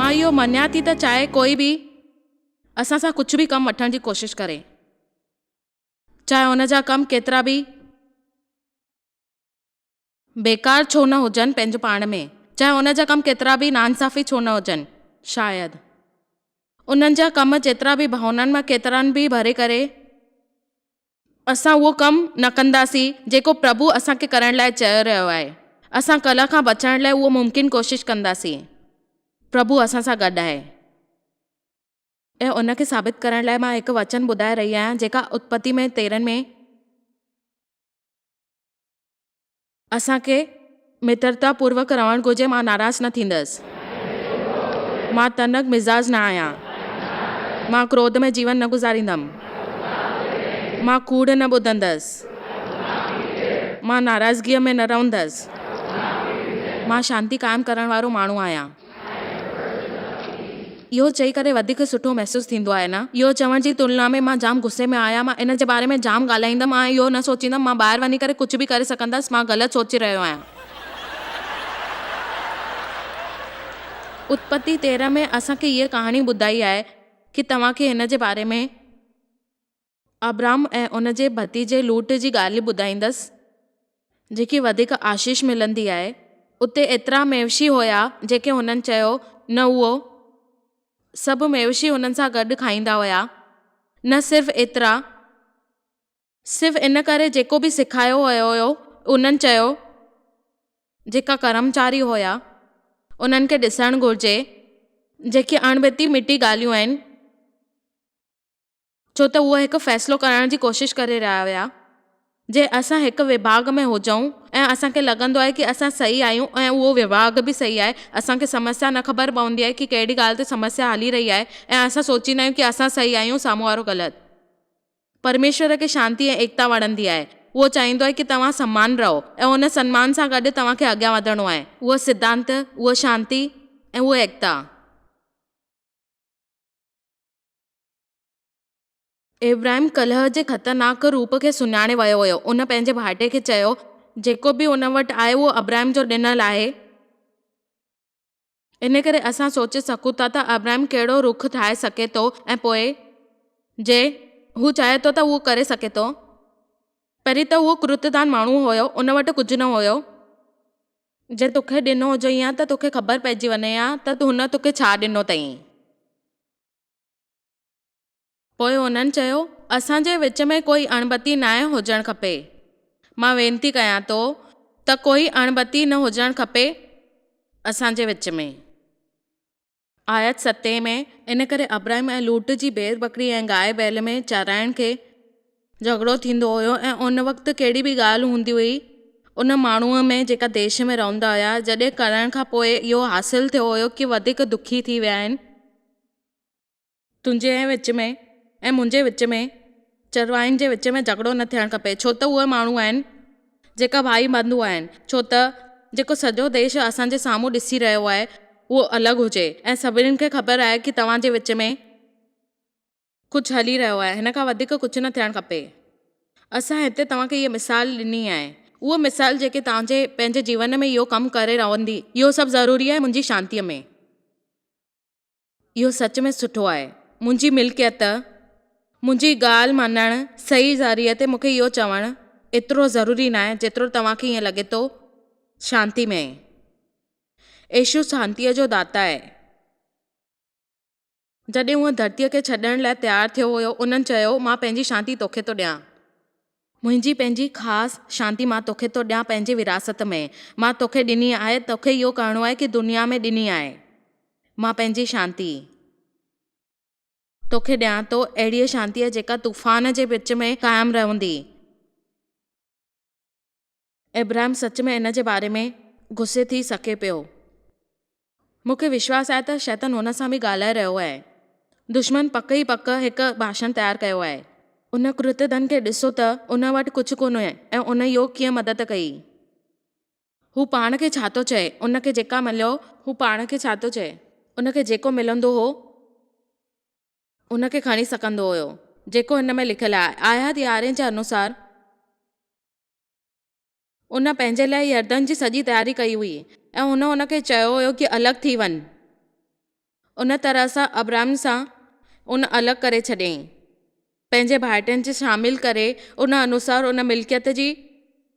मां इहो मञियां थी त चाहे कोई बि असां सां कुझु बि कमु वठण जी कोशिशि करे, चाहे हुन जा कम केतिरा बि बेकार छो न हुजनि पंहिंजे पाण में, चाहे हुन जा कम केतिरा बि नाइंसाफ़ी छो न हुजनि, शायदि उन्हनि जा कम जेतिरा बि भावनाउनि मां केतिरनि बि भरे करे असां उहो कमु न कंदासीं जेको प्रभु असांखे करण लाइ चयो रहियो आहे। असां कल्ह खां बचण लाइ उहो मुमकिन कोशिशि कंदासीं। प्रभु असां सां गॾु आहे ऐं उनखे साबित करण लाइ मां हिकु वचन ॿुधाए रही आहियां जेका उत्पत्ति में 13 में असांखे मित्रता पूर्वक रहणु घुर्जे। मां नाराज़ न थींदसि, मां तनक मिज़ाज न आहियां, मां क्रोध में जीवन न गुज़ारींदमि, मां कूड़ न ॿुधंदसि, मां नाराज़गीअ में न रहंदसि, मां शांती क़ाइमु करण वारो माण्हू आहियां। इहो चई करे वधीक सुठो महसूसु थींदो आहे न, इहो चवण जी तुलना में मां जाम गुस्से में आहियां, मां इन जे बारे में जाम ॻाल्हाईंदमि, मां इहो न सोचींदमि मां ॿाहिरि वञी करे कुझु बि करे सघंदसि, मां ग़लति सोचे रहियो आहियां। उत्पत्ति 13 में असांखे हीअ कहाणी ॿुधाई आहे कि तव्हांखे हिन जे बारे में अब्राम ऐं उन जे भतीजे लूट जी ॻाल्हि ॿुधाईंदसि जेकी वधीक आशीष मिलंदी आहे। उते एतिरा मेवशी हुया जेके हुननि चयो न, उहो सभु मेवशी हुननि सां गॾु खाईंदा हुया। न सिर्फ़ु एतिरा, सिर्फ़ु इन करे जेको बि सेखारियो हुयो उन्हनि चयो जेका कर्मचारी हुया उन्हनि खे ॾिसणु घुर्जे जेकी अणबिती मिठी ॻाल्हियूं आहिनि, छो त उहे हिकु फ़ैसिलो करण जी कोशिशि करे रहिया हुया। जे असां हिकु विभाग में हुजूं ऐं असांखे लॻंदो आहे कि असां सही आहियूं ऐं उहो विभाग बि सही आहे, असांखे समस्या न ख़बर पवंदी आहे कि कहिड़ी ॻाल्हि ते समस्या हली रही आहे ऐं असां सोचींदा आहियूं कि असां सही आहियूं, साम्हूं वारो ग़लति। परमेश्वर खे शांती ऐं एकता वणंदी आहे। उहो चाहींदो आहे कि तव्हां सम्मान रहो ऐं उन सम्मान सां गॾु तव्हांखे अॻियां वधणो आहे। उहो सिद्धांत, उहा शांती ऐं उहा एकता। इब्राहिम कलह जे ख़तरनाक रूप खे सुञाणे वियो हुयो। उन पंहिंजे भाइटे खे चयो जेको बि उन वटि आहे उहो अब्राहिम जो ॾिनल आहे। इन करे असां सोचे सघूं था त अब्राहिम कहिड़ो रुख ठाहे सघे थो ऐं पोइ जे हू चाहे थो त उहो करे सघे थो। पहिरीं त उहो कृतदान माण्हू हुयो, उन वटि कुझु न हुयो। जे तोखे ॾिनो हुजे या त तोखे ख़बर पइजी वञे या त हुन तोखे छा ॾिनो अथई। पोइ हुननि चयो असांजे विच में कोई अणबती न हुजणु खपे। मां वेनती कयां थो त कोई अणबती न हुजणु खपे असांजे विच में। आयत 7 में इन करे अब्राहिम ऐं लूट जी भेड़ बकरी ऐं गांइ बैल में चराइण खे झगड़ो थींदो हुयो ऐं उन वक़्तु कहिड़ी बि ॻाल्हि हूंदी हुई उन माण्हूअ में जेका देश में रहंदा हुया, जॾहिं करण खां पोइ इहो हासिलु थियो हुयो कि वधीक दुखी थी विया आहिनि। तुंहिंजे विच में ऐं मुंहिंजे विच में, चरवाइनि जे विच में झगड़ो न थियणु खपे, छो त उहे माण्हू आहिनि जेका भाई बंधु आहिनि। छो त जेको सॼो देश असांजे साम्हूं ॾिसी रहियो आहे उहो अलॻि हुजे ऐं सभिनीनि खे ख़बर आहे कि तव्हांजे विच में कुझु हली रहियो आहे, हिन खां वधीक कुझु न थियणु खपे। असां हिते तव्हांखे हीअ मिसाल ॾिनी आहे, उहा मिसाल जेके तव्हांजे पंहिंजे जीवन में इहो कमु करे रहंदी, इहो सभु ज़रूरी आहे मुंहिंजी शांतीअ में। इहो सच में सुठो आहे। मुंहिंजी मिल्कियत, मुंहिंजी ॻाल्हि मञणु, सही ज़रिए ते मूंखे इहो चवणु एतिरो ज़रूरी न आहे जेतिरो तव्हांखे ईअं लॻे थो शांती में। यीशु शांतीअ जो दाता आहे। जॾहिं उहो धरतीअ खे छॾण लाइ तयारु थियो हुयो, उन्हनि चयो मां पंहिंजी शांती तोखे थो ॾियां, मुंहिंजी पंहिंजी ख़ासि शांती मां तोखे थो ॾियां पंहिंजी विरासत में। मां तोखे ॾिनी आहे, तोखे इहो करिणो आहे कि दुनिया में ॾिनी आहे। मां पंहिंजी शांती तोखे ॾियां थो, अहिड़ी शांतीअ जेका तूफ़ान जे विच में क़ाइमु रहंदी। इब्राहिम सच में इन जे बारे में गुस्से थी सघे पियो। मूंखे विश्वास आहे त शैतान हुन सां बि ॻाल्हाए रहियो आहे। दुश्मन पक ई पक हिकु भाषण तयारु कयो आहे। उन कृतधन खे ॾिसो त उन वटि कुझु कोन आहे ऐं उन इहो कीअं मदद कई। हू पाण खे छा थो चए, उनखे जेका मिलियो हू पाण खे छा थो चए, उनखे जेको मिलंदो हो उनखे खणी सघंदो हुयो। जेको हिन में लिखियलु आहे आयत 11 जे अनुसार उन पंहिंजे लाइ यर्दन जी सॼी तयारी कई हुई ऐं हुनखे चयो हुयो कि अलॻि थी वञ। उन तरह सां अब्राम सां उन अलॻि करे छॾियईं, पंहिंजे भाइटियुनि खे शामिलु करे उन अनुसार उन मिल्कियत जी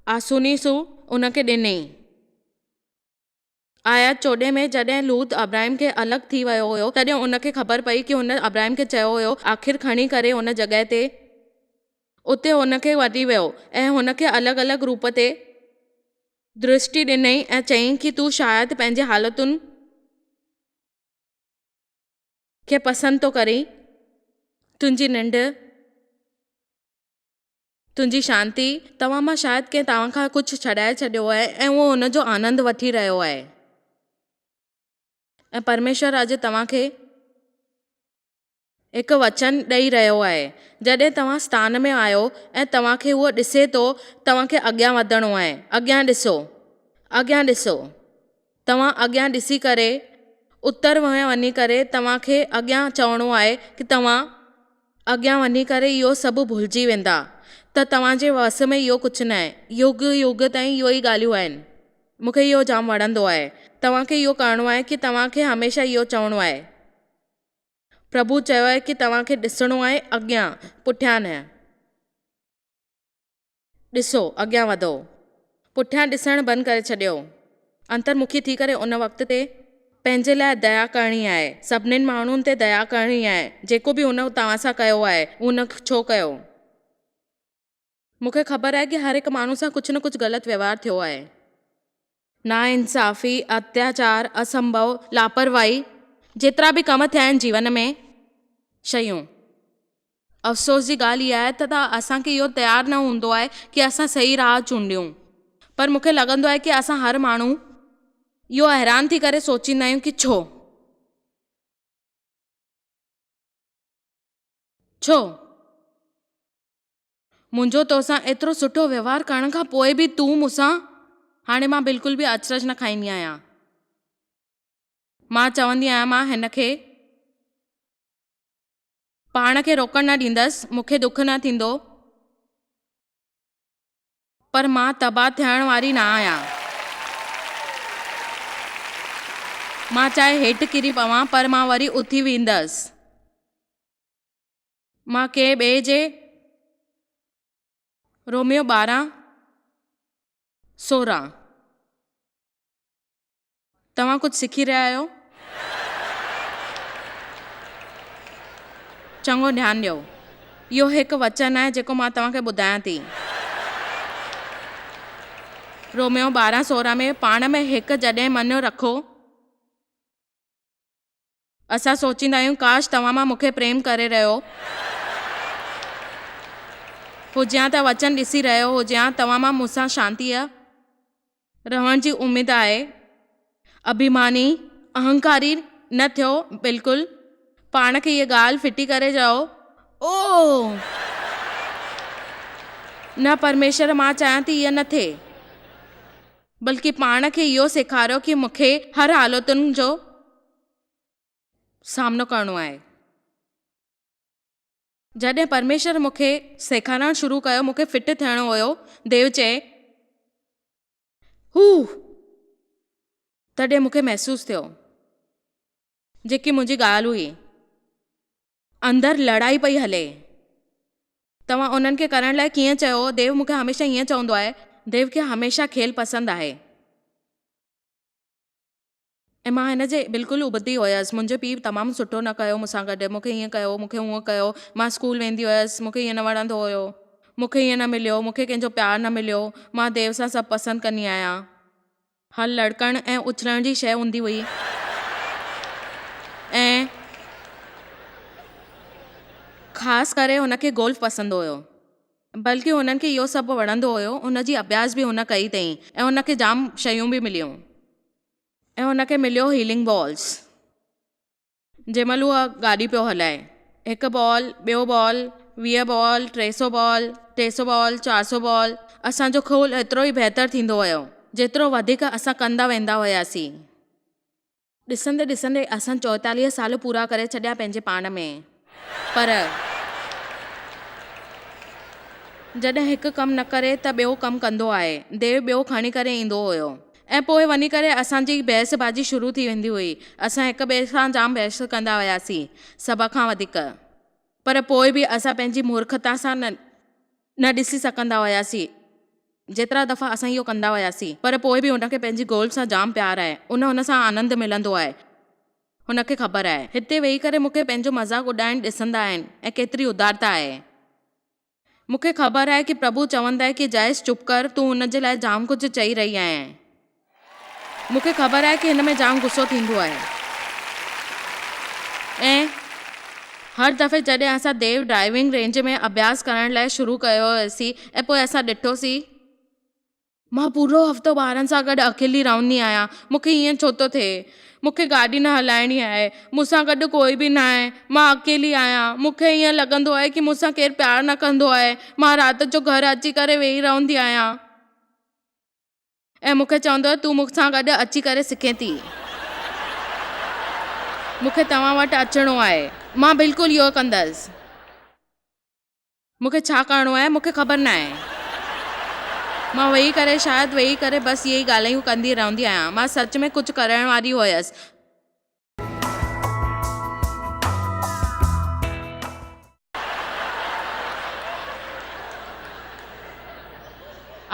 आसूनीसूं उनखे ॾिनई। आयत 14 में जॾहिं लूत अब्राहिम खे अलॻि थी वियो हुयो तॾहिं उनखे ख़बर पई कि हुन अब्राहिम खे चयो हुयो आख़िर खणी करे उन जॻह ते उते हुनखे वठी वियो ऐं हुनखे अलॻि अलॻि रूप ते दृष्टि ॾिनई ऐं चयईं कि तूं शायदि पंहिंजे हालतुनि खे पसंदि थो करीं, तुंहिंजी निंड, तुंहिंजी शांती, तव्हां मां शायदि कंहिं तव्हां खां कुझु छॾाए छॾियो आहे ऐं उहो हुनजो आनंदु वठी रहियो आहे। ऐं परमेश्वर अॼु तव्हांखे हिकु वचन ॾेई रहियो आहे। जॾहिं तव्हां स्थान में आहियो ऐं तव्हांखे उहो ॾिसे थो, तव्हांखे अॻियां वधिणो आहे। अॻियां ॾिसो, अॻियां ॾिसो। तव्हां अॻियां ॾिसी करे उत्तर में वञी करे तव्हांखे अॻियां चवणो आहे कि तव्हां अॻियां वञी करे इहो सभु भुलिजी वेंदा त तव्हांजे वस में इहो कुझु न आहे। युग युग ताईं इहो ई ॻाल्हियूं आहिनि। मूंखे इहो जाम वणंदो आहे। तव्हांखे इहो करिणो आहे कि तव्हांखे हमेशह इहो चवणो आहे। प्रभु चयो आहे कि तव्हांखे ॾिसणो आहे अॻियां, पुठियां न। ॾिसो, अॻियां वधो, पुठियां ॾिसणु बंदि करे छॾियो। अंतर्मुखी थी करे उन वक़्त ते पंहिंजे लाइ दया करणी आहे, सभिनीनि माण्हुनि ते दया करणी आहे। जेको बि हुन तव्हां सां कयो आहे उन छो कयो। मूंखे ख़बर आहे कि हर हिकु माण्हू सां कुझु न कुझु ग़लति व्यवहार थियो आहे। नाइंसाफ़ी, अत्याचार, असंभव, लापरवाही, जेतिरा बि कम थिया आहिनि जीवन में शयूं। अफ़सोस जी ॻाल्हि इहा आहे त असांखे इहो तयारु न हूंदो आहे कि असां सही राह चूंडियूं। पर मूंखे लॻंदो आहे कि असां हर माण्हू इहो हैरान थी करे सोचींदा आहियूं कि छो मुंहिंजो तोसां एतिरो सुठो व्यवहार करण खां पोइ बि तूं मूंसां। हाणे मां बिल्कुलु बि अचरज न खाईंदी आहियां। मां चवंदी आहियां मां हिन खे पाण खे रोकणु न ॾींदसि, मूंखे दुख न थींदो, पर मां तबाह थियण वारी न आहियां। मां चाहे हेठि किरी पवां पर मां वरी उथी वेंदसि। मां कंहिं ॿिए जे रोमियो 12:16। तव्हां कुझु सिखी रहिया आहियो? चङो ध्यानु ॾियो। इहो हिकु वचन आहे जेको मां तव्हांखे ॿुधायां थी। रोमियो 12:16 में पाण में हिकु जॾहिं मन रखो। असां सोचींदा आहियूं काश तव्हां मां मूंखे प्रेम करे रहियो हुजां त वचन ॾिसी रहियो हुजां, तव्हां मां मूंसां शांतीअ रहण जी उमेदु आहे। अभिमानी, अहंकारी न थियो बिल्कुलु। पाण खे इहा ॻाल्हि फिटी करे चयो, ओ न परमेश्वर, मां चाहियां थी इहा न थिए, बल्कि पाण खे इहो सेखारियो कि मूंखे हर हालतुनि जो सामनो करणो आहे। जॾहिं परमेश्वर मूंखे सेखारणु शुरू कयो, मूंखे फिट थियणो हुयो, देव चए तॾहिं मूंखे महसूसु थियो जेकी मुंहिंजी ॻाल्हि हुई, अंदरि लड़ाई पई हले। तव्हां उन्हनि खे करण लाइ कीअं चयो? देव मूंखे हमेशह ईअं चवंदो आहे, देव खे हमेशह खेल पसंदि आहे। ऐं मां हिन जे बिल्कुलु उबती हुयसि। मुंहिंजो पीउ तमामु सुठो न कयो मूंसां गॾु, मूंखे ईअं कयो, मूंखे हूअं कयो। मां स्कूल वेंदी हुयसि, मूंखे ईअं न वणंदो हुयो, मूंखे ईअं न मिलियो, मूंखे कंहिंजो प्यारु न मिलियो। मां देव सां सभु पसंदि कंदी आहियां। हर लड़कण ऐं उछलण जी शइ हूंदी हुई ऐं ख़ासि करे हुनखे गोल्फ पसंदि हुयो, बल्कि हुननि खे इहो सभु वणंदो हुयो। हुनजी अभ्यास बि हुन कई अथई ऐं हुनखे जाम शयूं बि मिलियूं ऐं हुनखे मिलियो हीलिंग बॉल्स। जंहिंमहिल उहा गाॾी पियो हलाए, हिकु बॉल, ॿियो ball, 20 ball, 300 ball, 300 ball, 400 ball. असांजो खोल एतिरो ई बहितरु थींदो वियो जेतिरो वधीक असां कंदा वेंदा हुआसीं। ॾिसंदे ॾिसंदे असां 44 साल पूरा करे छॾिया पंहिंजे पाण में। पर जॾहिं हिकु कमु न करे त ॿियो कमु कंदो आहे। देव ॿियो खणी करे ईंदो हुयो ऐं पोइ वञी करे असांजी बहसबाजी शुरू थी वेंदी हुई। असां हिक ॿिए सां जाम बहस कंदा हुआसीं सभ खां वधीक। पर पोइ बि असां पंहिंजी मूर्खता सां न ॾिसी सघंदा हुआसीं। जेतिरा दफ़ा असां इहो कंदा हुआसीं, पर पोइ बि हुनखे पंहिंजी गोल सां जाम प्यारु आहे। उन सां आनंद मिलंदो आहे। हुनखे ख़बर आहे हिते वेही करे मूंखे पंहिंजो मज़ाक़ उॾाइण ॾिसंदा आहिनि ऐं केतिरी उदारता आहे। मूंखे ख़बर आहे कि प्रभु चवंदा आहे कि जयेश चुप कर, तूं हुन जे लाइ जाम कुझु चई रही आहीं। मूंखे ख़बर आहे कि हिन में जाम गुस्सो थींदो आहे। ऐं हर दफ़े जॾहिं असां देव ड्राइविंग रेंज में अभ्यास करण लाइ शुरू कयो हुयोसीं ऐं पोइ असां ॾिठोसीं, मां पूरो हफ़्तो ॿारनि सां गॾु अकेली रहंदी आहियां। मूंखे ईअं छो थो थिए? मूंखे गाॾी न हलाइणी आहे, मूंसां गॾु कोई बि न आहे, मां अकेली आहियां। मूंखे ईअं लॻंदो आहे कि मूंसां केरु प्यारु न कंदो आहे। मां राति जो घरु अची करे वेही रहंदी आहियां ऐं मूंखे चवंदो आहे तूं मूंसां गॾु अची करे सिखे थी। मूंखे तव्हां वटि अचिणो आहे। मां बिल्कुलु इहो कंदसि। मूंखे छा करिणो आहे मूंखे ख़बर न आहे। मां शायदि वेही करे बसि इहे ई ॻाल्हियूं कंदी रहंदी आहियां। मां सच में कुझु करण वारी हुयसि।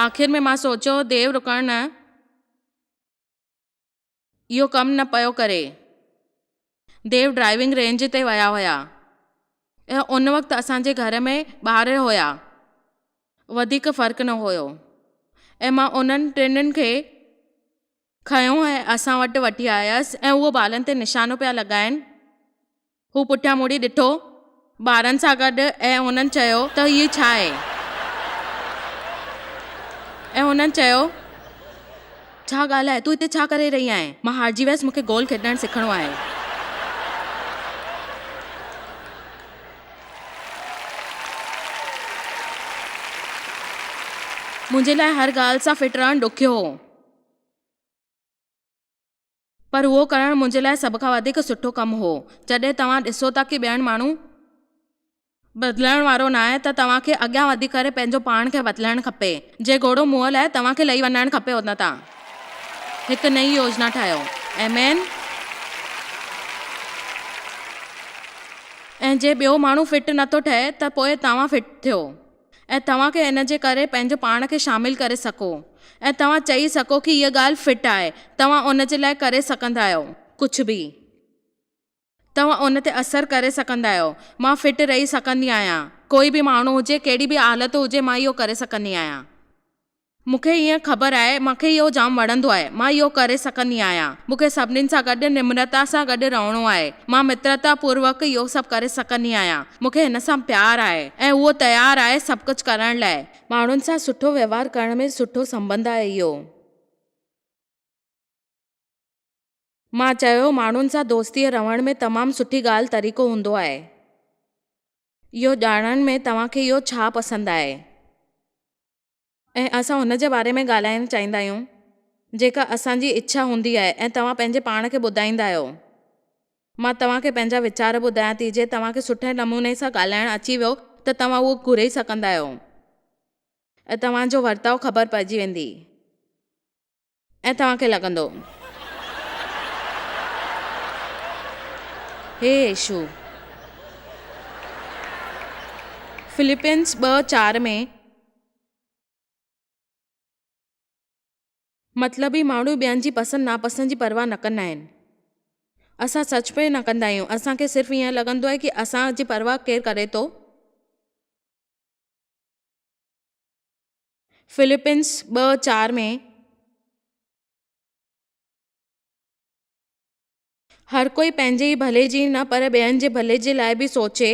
आख़िर में मां सोचियो देव रुकण न, इहो कमु न पियो करे। देव ड्राइविंग रेंज ते विया हुया ऐं उन वक़्तु असांजे घर में ॿार हुया। वधीक फ़र्क़ु न हुयो ऐं मां उन्हनि टिनिनि खे खयो ऐं असां वटि वठी आयसि ऐं उहो ॿारनि ते निशानो पिया लॻाइनि। हू पुठियां मुड़ी ॾिठो ॿारनि सां गॾु ऐं उन्हनि चयो त हीअ छा आहे? ऐं हुननि चयो छा ॻाल्हि आहे, तूं हिते छा करे रही आहीं? मां हारिजी वियसि, मूंखे गोल खेॾणु सिखणो आहे। मुंहिंजे लाइ हर ॻाल्हि सां फिट रहणु ॾुखियो हो, पर उहो करणु मुंहिंजे लाइ सभ खां वधीक सुठो कमु हो। जॾहिं तव्हां ॾिसो था कि ॿियनि माण्हू बदिलण वारो न आहे त तव्हांखे अॻियां वधी करे पंहिंजो पाण खे बदिलणु खपे। जे घोड़ो मुंहं लाइ तव्हांखे लही वञणु खपे। उन तां हिकु नई योजना ठाहियो। आमेन। ऐं जे ॿियो माण्हू फिट नथो ठहे त पोइ तव्हां फिट थियो ऐं तव्हांखे इन जे करे पंहिंजो पाण खे शामिलु करे सघो ऐं तव्हां चई सघो कि हीअ ॻाल्हि फिट आहे। तव्हां उन जे लाइ करे सघंदा आहियो कुझु बि। तव्हां उन ते असरु करे सघंदा आहियो। मां फिट रही सघंदी आहियां। कोई बि माण्हू हुजे, कहिड़ी बि हालत हुजे, मां इहो करे सघंदी आहियां। मूंखे ईअं ख़बर आहे, मूंखे इहो जाम वणंदो आहे। मां इहो करे सघंदी आहियां। मूंखे सभिनीनि सां गॾु निम्रता सां गॾु रहणो आहे। मां मित्रता पूर्वक इहो सभु करे सघंदी आहियां। मूंखे हिन सां प्यारु आहे ऐं उहो तयारु आहे सभु कुझु करण लाइ। माण्हुनि सां सुठो व्यवहार करण में सुठो संबंध आहे इहो। मां चयो माण्हुनि सां दोस्तीअ रहण में तमामु सुठी ॻाल्हि तरीक़ो हूंदो आहे। इहो ॼाणण में तव्हांखे इहो छा पसंदि आहे ऐं असां हुन जे बारे में ॻाल्हाइणु चाहींदा आहियूं जेका असांजी इच्छा हूंदी आहे ऐं तव्हां पंहिंजे पाण खे ॿुधाईंदा आहियो। मां तव्हांखे पंहिंजा वीचार ॿुधायां थी। जे तव्हांखे सुठे नमूने सां ॻाल्हाइणु अची वियो त तव्हां उहो घुरे सघंदा आहियो ऐं तव्हांजो वर्ताव ख़बर पइजी वेंदी ऐं तव्हांखे लॻंदो हे यीशु। फिलिपियंस 2:4 में मतलबी माण्हू ॿियनि जी पसंदि नापसंदि जी परवाह न कंदा आहिनि। असां सच में न कंदा आहियूं। असांखे सिर्फ़ु ईअं लॻंदो आहे कि असांजी परवाह केरु करे थो। फिलिपियंस 2:4 में हर कोई पंहिंजे ई भले जी न पर ॿियनि जे भले जे लाइ बि सोचे।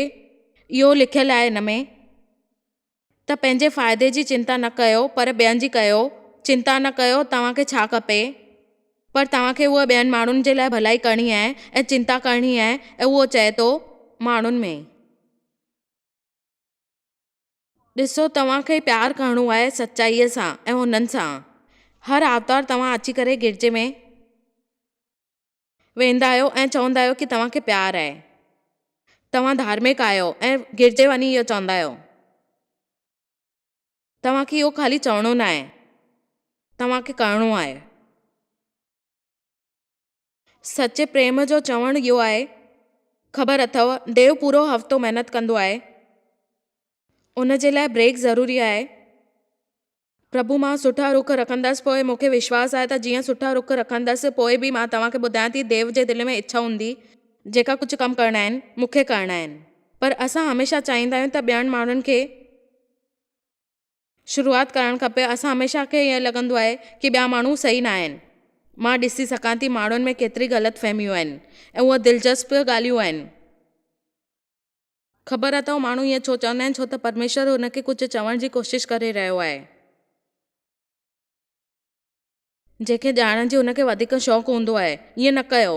इहो लिखियलु आहे हिन में त पंहिंजे फ़ाइदे जी चिंता न कयो पर ॿियनि जी कयो। चिंता न कयो तव्हांखे छा खपे, पर तव्हांखे उहा ॿियनि माण्हुनि जे लाइ भलाई करणी आहे ऐं चिंता करणी आहे। ऐं उहो चए थो माण्हुनि में ॾिसो, तव्हांखे प्यारु करिणो आहे सचाईअ सां ऐं हुननि सां। हर आर्तवार तव्हां अची करे गिरजे में वेंदा आहियो ऐं चवंदा आहियो कि तव्हांखे प्यारु आहे। तव्हां धार्मिक आहियो ऐं गिरजे वञी इहो चवंदा आहियो। तव्हांखे इहो ख़ाली चवणो न आहे, तव्हांखे करिणो आहे। सचे प्रेम जो चवणु इहो आहे, ख़बर अथव देव पूरो हफ़्तो महिनत कंदो आहे, उन जे लाइ ब्रेक ज़रूरी आहे। प्रभु मां सुठा रुख रखंदसि, पोइ मूंखे विश्वास आहे त जीअं सुठा रुख रखंदसि पोइ बि मां तव्हांखे ॿुधायां थी, देव जे दिलि में इच्छा हूंदी जेका कुझु कमु करणा आहिनि मूंखे करणा आहिनि। पर असां हमेशह चाहींदा आहियूं त ॿियनि माण्हुनि खे शुरूआति करणु खपे। असां हमेशह खे ईअं लॻंदो आहे की ॿिया माण्हू सही न आहिनि। मां ॾिसी सघां थी माण्हुनि में केतिरी ग़लति फ़हमियूं आहिनि ऐं उहे दिलचस्प ॻाल्हियूं आहिनि। ख़बर अथव माण्हू ईअं छो चवंदा आहिनि, छो त परमेश्वर हुनखे कुझु चवण जी कोशिशि करे रहियो आहे। जंहिंखे ॼाणण जी हुनखे वधीक शौक़ु हूंदो आहे। ईअं न कयो,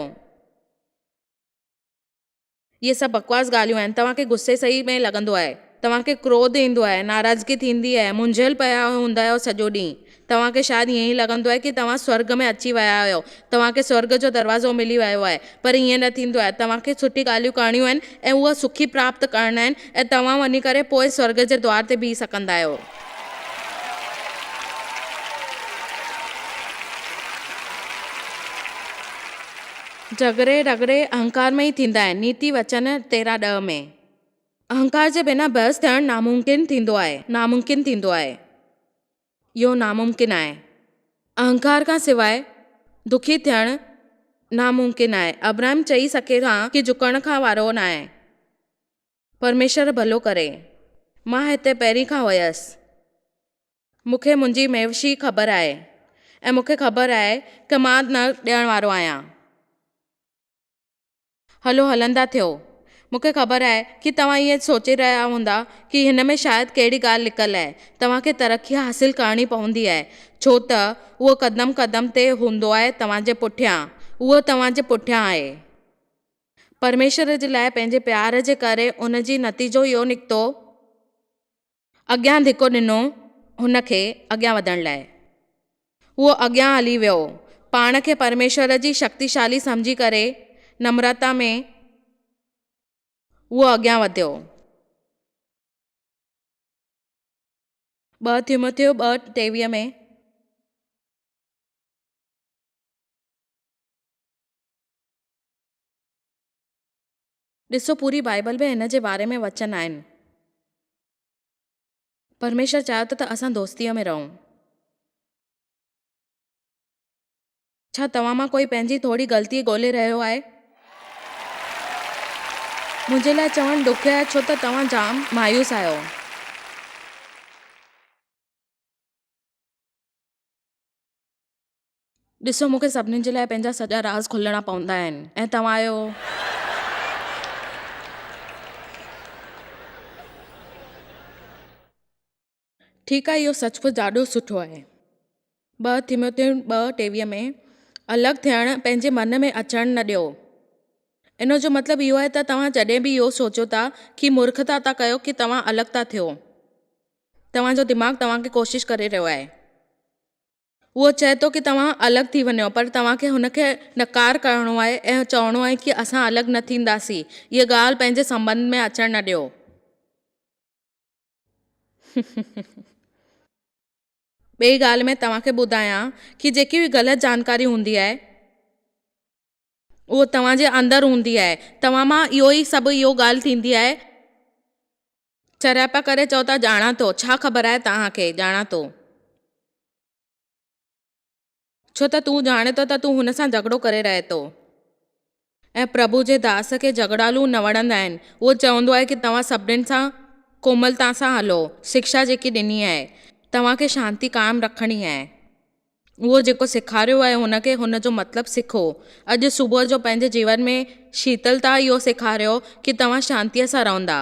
इहे सभु बकवास ॻाल्हियूं आहिनि। तव्हांखे गुस्से सही में लॻंदो आहे, तव्हांखे क्रोध ईंदो आहे, नाराज़गी थींदी आहे, मुंझियल पिया हूंदा आहियो सॼो ॾींहुं। तव्हांखे शायदि ईअं ई लॻंदो आहे की तव्हां स्वर्ग में अची विया आहियो, तव्हांखे स्वर्ग जो दरवाज़ो मिली वियो आहे। पर ईअं न थींदो आहे। तव्हांखे सुठी ॻाल्हियूं करणियूं आहिनि ऐं उहा सुखी प्राप्त करणा आहिनि ऐं तव्हां वञी करे पोइ स्वर्ग जे द्वार ते बीह सघंदा आहियो। झगड़े रगड़े अहंकार में ई थींदा आहिनि। नीति वचन 13:10 में अहंकार जे बिना बहस थियणु नामुमकिन थींदो आहे। इहो नामुमकिन आहे। अहंकार खां सवाइ दुखी थियणु नामुमकिन आहे। अब्राहम चई सघे था कि झुकण खां वारो न आहे। परमेश्वर भलो करे। मां हिते पहिरीं खां हुयसि, मूंखे मुंहिंजी मेवशी ख़बर आहे ऐं मूंखे ख़बर आहे कि मां न ॾियण वारो आहियां। हलो हलंदा थियो। मूंखे ख़बर आहे कि तव्हां इएं सोचे रहिया हूंदा कि हिन में शायदि कहिड़ी ॻाल्हि लिकल आहे। तव्हांखे तरक़ी हासिलु करणी पवंदी आहे, छो त उहो क़दम क़दम ते हूंदो आहे तव्हांजे पुठियां। उहो तव्हांजे पुठियां आहे। परमेश्वर जे लाइ पंहिंजे प्यार जे करे उन जी नतीजो इहो निकितो, अॻियां धिको ॾिनो हुनखे अॻियां वधण लाइ। उहो अॻियां हली वियो, पाण खे परमेश्वर जी शक्तिशाली सम्झी करे नम्रता में उहो अॻियां वधियो। 2 तीमुथियुस 2:23 में ॾिसो, पूरी बाइबल में हिन जे बारे में वचन आहिनि। परमेश्वर चाहियो त असां दोस्तीअ में रहूं। छा तव्हां मां कोई पंहिंजी थोरी ग़लती ॻोल्हे रहियो आहे? मुंहिंजे लाइ चवणु ॾुखियो आहे, छो त तव्हां जाम मायूस आहियो। ॾिसो, मूंखे सभिनीनि जे लाइ पंहिंजा सॼा राज़ खुलणा पवंदा आहिनि ऐं तव्हांजो ठीकु आहे, इहो सचुपचु ॾाढो सुठो आहे। 2 तीमुथियुस 2:23 में अलॻि थियणु पंहिंजे मन में अचणु न ॾियो। इन जो मतिलबु इहो आहे त तव्हां जॾहिं बि इहो सोचो था कि मूर्खता था कयो कि तव्हां अलॻि था थियो, तव्हांजो दिमाग़ु तव्हांखे कोशिशि करे रहियो आहे। उहो चए थो कि तव्हां अलॻि थी वञो, पर तव्हांखे हुनखे नकार करणो आहे ऐं चवणो आहे कि असां अलॻि न थींदासीं। इहा ॻाल्हि पंहिंजे संबंध में अचणु न ॾियो। ॿिई ॻाल्हि में तव्हांखे ॿुधायां कि जेकी बि ग़लति जानकारी हूंदी आहे उहो तव्हांजे अंदरि हूंदी आहे। तव्हां मां इहो ॻाल्हि थींदी आहे। चरिया पिया करे चओ था ॼाणा थो, छा ख़बर आहे तव्हांखे ॼाणा थो? छो त तूं ॼाणे थो त तूं हुन सां झगड़ो करे रहे थो। ऐं प्रभु जे दास खे झगड़ालू न वणंदा आहिनि। उहो चवंदो आहे कि तव्हां सभिनीनि सां कोमलता सां हलो। शिक्षा जेकी ॾिनी आहे, तव्हांखे शांती क़ाइमु रखणी आहे। उहो जेको सेखारियो आहे हुनखे हुन जो मतिलबु सिखो। अॼु सुबुह जो पंहिंजे जीवन में शीतलता इहो सेखारियो कि तव्हां शांतीअ सां रहंदा।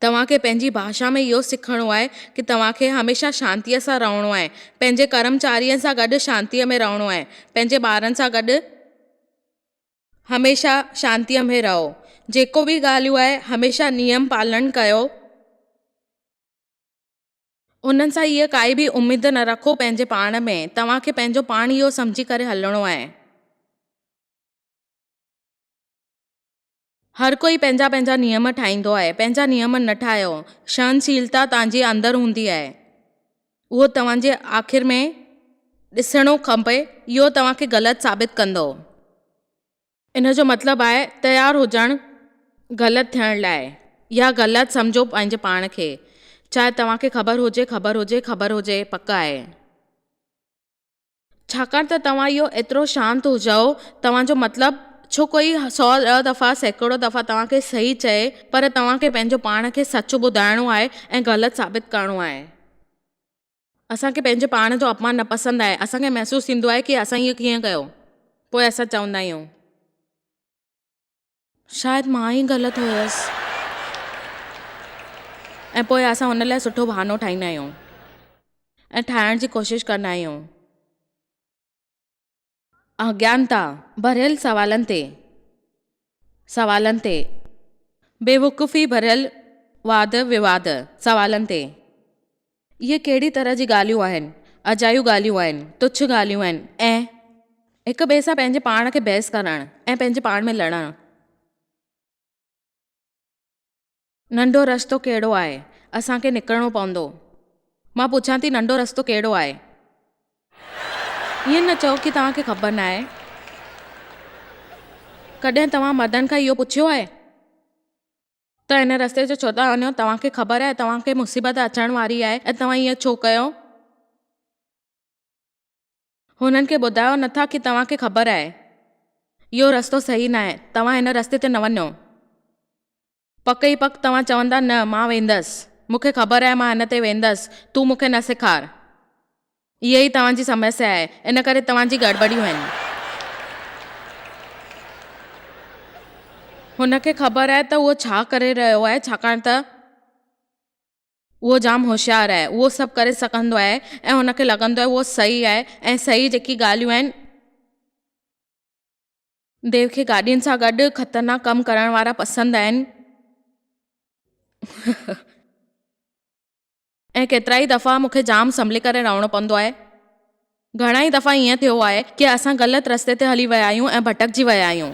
तव्हांखे पंहिंजी भाषा में इहो सिखणो आहे कि तव्हांखे हमेशह शांतीअ सां रहणो आहे। पंहिंजे कर्मचारियुनि सां गॾु शांतीअ में रहणो आहे। पंहिंजे ॿारनि सां गॾु हमेशह शांतीअ में रहो। जेको बि ॻाल्हियूं आहे हमेशह नियम पालन कयो। उन्हनि सां इहा काई बि उमेद न रखो पंहिंजे पाण में। तव्हांखे पंहिंजो पाण इहो सम्झी करे हलणो आहे। हर कोई पंहिंजा पंहिंजा नियम ठाहींदो आहे, पंहिंजा नियम न ठाहियो। सहनशीलता तव्हांजे अंदरि हूंदी आहे, उहो तव्हांजे आख़िर में ॾिसणो खपे इहो तव्हांखे ग़लति साबित कंदो। इन जो मतिलबु आहे तयारु हुजणु ग़लति थियण लाइ या ग़लति सम्झो पंहिंजे पाण खे, चाहे तव्हांखे ख़बर हुजे पक आहे। छाकाणि त तव्हां इहो एतिरो शांत हुजो, तव्हांजो मतिलबु छो कोई 100 दफ़ा सैकड़ो दफ़ा तव्हांखे सही चए, पर तव्हांखे पंहिंजो पाण खे सचु ॿुधाइणो आहे ऐं ग़लति साबित करिणो आहे। असांखे पंहिंजे पाण जो अपमान न पसंदि आहे। असांखे महसूसु थींदो आहे की असां इहो कीअं कयो, पोइ असां चवंदा आहियूं शायदि मां ई ग़लति हुयसि, ऐं पोइ असां हुन लाइ सुठो बहानो ठाहींदा आहियूं ऐं ठाहिण जी कोशिशि कंदा आहियूं। अज्ञानता भरियल सवालनि ते बेवकूफ़ी भरियल वाद विवाद सवालनि ते, इहे कहिड़ी तरह जी ॻाल्हियूं आहिनि? अजायूं ॻाल्हियूं आहिनि, तुच्छ ॻाल्हियूं आहिनि, ऐं हिक ॿिए सां पंहिंजे पाण खे बहस करणु ऐं पंहिंजे पाण में लड़णु। नंढो रस्तो कहिड़ो आहे? असांखे निकिरणो पवंदो। मां पुछां थी नंढो रस्तो कहिड़ो आहे? ईअं न चओ की तव्हांखे ख़बर न आहे। कॾहिं तव्हां मर्दनि खां इहो पुछियो आहे त हिन रस्ते ते छो था वञो? तव्हांखे ख़बर आहे तव्हांखे मुसीबत अचण वारी आहे ऐं तव्हां ईअं छो कयो? हुननि खे ॿुधायो नथा की तव्हांखे ख़बर आहे इहो रस्तो सही न आहे, तव्हां हिन रस्ते ते न वञो। पक ई पक तव्हां चवंदा न मां वेंदसि, मूंखे ख़बर आहे मां हिन ते वेंदसि, तूं मूंखे न सेखार। इहा ई तव्हांजी समस्या आहे, इन करे तव्हांजी गड़बड़ियूं आहिनि। हुनखे ख़बर आहे त उहो छा करे रहियो आहे, छाकाणि त उहो जाम होशियारु आहे, उहो सभु करे सघंदो आहे ऐं हुनखे लॻंदो आहे उहो सही आहे। ऐं सही जेकी ॻाल्हियूं आहिनि, देव खे गाॾियुनि सां गॾु ख़तरनाक कमु करण वारा पसंदि आहिनि। ऐं केतिरा ई दफ़ा मूंखे जाम संभली करे रहणो पवंदो आहे। घणा ई दफ़ा ईअं थियो आहे की असां ग़लति रस्ते ते हली विया आहियूं ऐं भटकजी विया आहियूं।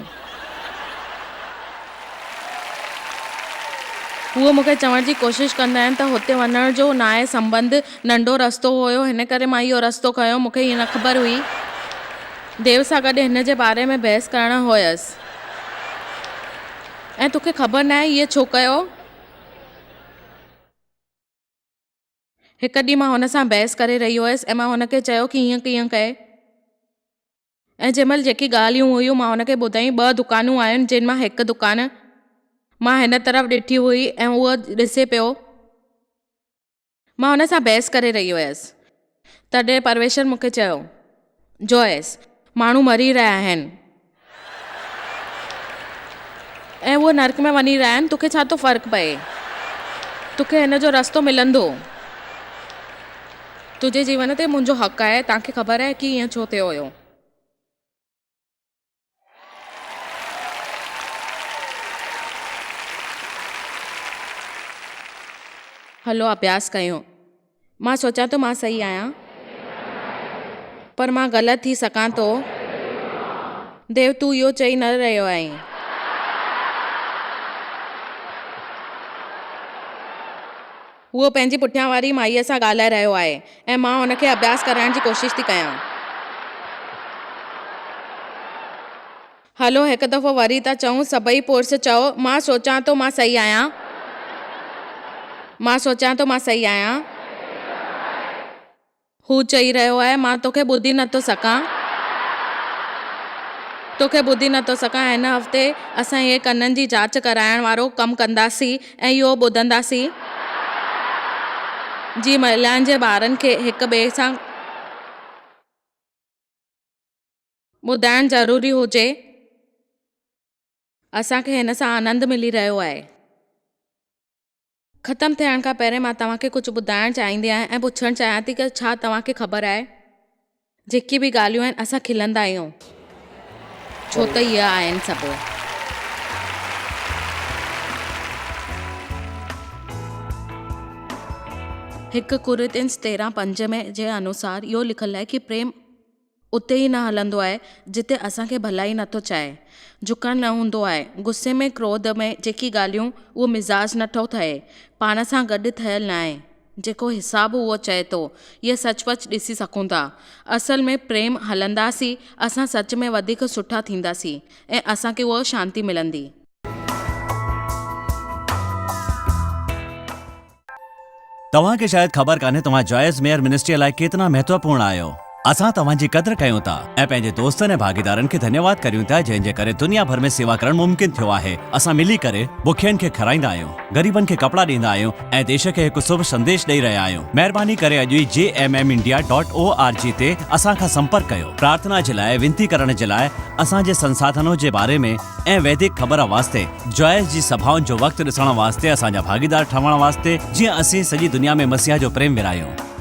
उहो मूंखे चवण जी कोशिशि कंदा आहिनि त हुते वञण जो न आहे संबंध, नंढो रस्तो हुयो, हिन करे मां इहो रस्तो खयो, मूंखे ईअं न ख़बर हुई। देव सां गॾु हिन जे बारे में बहस करणु हुयसि ऐं तोखे ख़बर न आहे इहे छो कयो? हिकु ॾींहुं मां हुन सां बहस करे रही हुयसि ऐं मां हुनखे चयो की हीअं कीअं कए। ऐं जंहिंमहिल जेकी ॻाल्हियूं हुयूं मां हुनखे ॿुधाई। 2 दुकानूं आहिनि जिन मां हिकु दुकानु मां हिन तरफ़ ॾिठी हुई ऐं उहो ॾिसे पियो। मां हुन सां बहस करे रही हुयसि। तॾहिं परवेश्वर मूंखे चयो, जॉयस, माण्हू मरी रहिया आहिनि ऐं उहे नर्क में वञी रहिया आहिनि, तोखे छा थो फ़र्क़ु पए? तोखे हिन जो रस्तो मिलंदो। तुंहिंजे जीवन ते मुंहिंजो हक़ आहे। तव्हांखे ख़बर आहे कि ईअं छो थियो हुयो? हलो अभ्यास कयूं। मां सोचां थो मां सही आहियां, पर मां ग़लति थी सघां थो। देव, तूं इहो चई न रहियो आहीं। उहो पंहिंजी पुठियां वारी माईअ सां ॻाल्हाए रहियो आहे ऐं मां हुनखे अभ्यास कराइण जी कोशिशि थी कयां। हलो हिकु दफ़ो वरी था चऊं, सभई पुरुष चओ, मां सोचां थो मां सही आहियां। मां सोचां थो मां सही आहियां। हू चई रहियो आहे, मां तोखे ॿुधी नथो सघां। तोखे ॿुधी नथो सघां। हिन हफ़्ते असां इहे कननि जी जांच कराइण वारो कमु कंदासीं ऐं इहो ॿुधंदासीं जी महिलाउनि जे ॿारनि खे हिक ॿिए सां ॿुधाइणु ज़रूरी हुजे। असांखे हिन सां आनंद मिली रहियो आहे। ख़तमु थियण खां पहिरियों मां तव्हांखे कुझु ॿुधाइणु चाहींदी आहियां ऐं पुछणु चाहियां थी कि छा तव्हांखे ख़बर आहे जेकी बि ॻाल्हियूं आहिनि असां खिलंदा आहियूं छो त इहे आहिनि सभु। हिकु कुरिन्थियंस 13:5 में जे अनुसार इहो लिखियलु आहे कि प्रेम उते ई न हलंदो आहे जिते असांखे भलाई नथो चाहे, झुकण न हूंदो आहे, गुस्से में क्रोध में जेकी ॻाल्हियूं उहो मिज़ाज नथो ठहे, पाण सां गॾु थियल न आहे। जेको हिसाबु उहो चए थो इहे सचपच ॾिसी सघूं था। असल में प्रेम हलंदासीं असां सच में वधीक सुठा थींदासीं ऐं असांखे उहा शांती मिलंदी। तव्हांखे शायद ख़बर कान्हे तव्हां जॉयस मेयर मिनिस्ट्री लाइ केतिरा महत्वपूर्ण आहियो। असां तव्हांजी क़दर कयूं था ऐं पंहिंजे दोस्तनि ऐं भागीदारनि खे धन्यवाद करियूं था जंहिंजे करे दुनिया भर में सेवा करणु मुमकिन थियो आहे। असां मिली करे बुखियनि खे खाराईंदा आहियूं, ग़रीबनि खे कपड़ा ॾींदा आहियूं ऐं देश खे हिकु शुभ संदेश ॾेई रहिया आहियूं। महिरबानी करे अॼु ई jmmindia.org ते असां खां संपर्क कयो। प्रार्थना जे लाइ, विनती करण जे लाइ, असांजे संसाधनों जे बारे में ऐं वैदिक ख़बर वास्ते, जॉयस जी सभाउनि जो वक़्तु ॾिसण वास्ते, असांजा भागीदार ठहण वास्ते, जीअं असीं सॼी दुनिया में मसीहा जो प्रेम विरायूं।